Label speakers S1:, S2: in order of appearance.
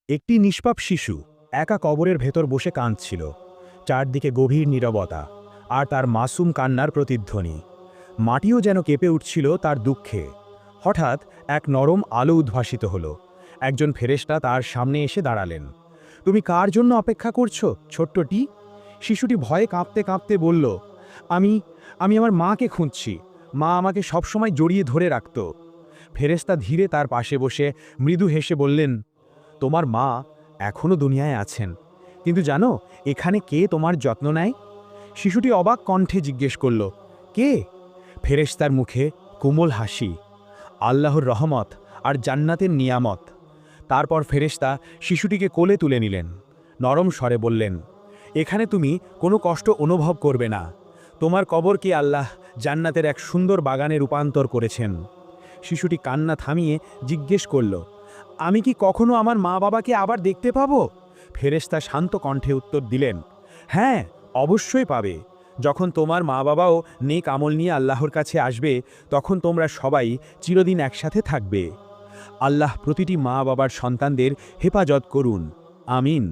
S1: একটি নিষ্পাপ শিশু একা কবরের ভেতর বসে কাঁদছিল। চারদিকে গভীর নীরবতা আর তার মাসুম কান্নার প্রতিধ্বনি। মাটিও যেন কেঁপে উঠছিল তার দুঃখে। হঠাৎ এক নরম আলো উদ্ভাসিত হলো। একজন ফেরেশতা তার সামনে এসে দাঁড়ালেন। তুমি কার জন্য অপেক্ষা করছো, ছোট্টটি? শিশুটি ভয়ে কাঁপতে কাঁপতে বলল, আমি আমি আমার মাকে খুঁজছি। মা আমাকে সবসময় জড়িয়ে ধরে রাখত। ফেরেশতা ধীরে তার পাশে বসে মৃদু হেসে বললেন, তোমার মা এখনও দুনিয়ায় আছেন, কিন্তু জানো এখানে কে তোমার যত্ন নেয়? শিশুটি অবাক কণ্ঠে জিজ্ঞেস করল, কে? ফেরেশতার মুখে কোমল হাসি, আল্লাহর রহমত আর জান্নাতের নিয়ামত। তারপর ফেরেশতা শিশুটিকে কোলে তুলে নিলেন। নরম স্বরে বললেন, এখানে তুমি কোনো কষ্ট অনুভব করবে না। তোমার কবরকে আল্লাহ জান্নাতের এক সুন্দর বাগানে রূপান্তর করেছেন। শিশুটি কান্না থামিয়ে জিজ্ঞেস করল, আমি কি কখনো আমার মা বাবাকে আবার দেখতে পাবো? ফেরেশতা শান্ত কণ্ঠে উত্তর দিলেন, হ্যাঁ, অবশ্যই পাবে। যখন তোমার মা বাবাও নেক আমল নিয়ে আল্লাহর কাছে আসবে, তখন তোমরা সবাই চিরদিন একসাথে থাকবে। আল্লাহ প্রতিটি মা বাবার সন্তানদের হেফাজত করুন। আমিন।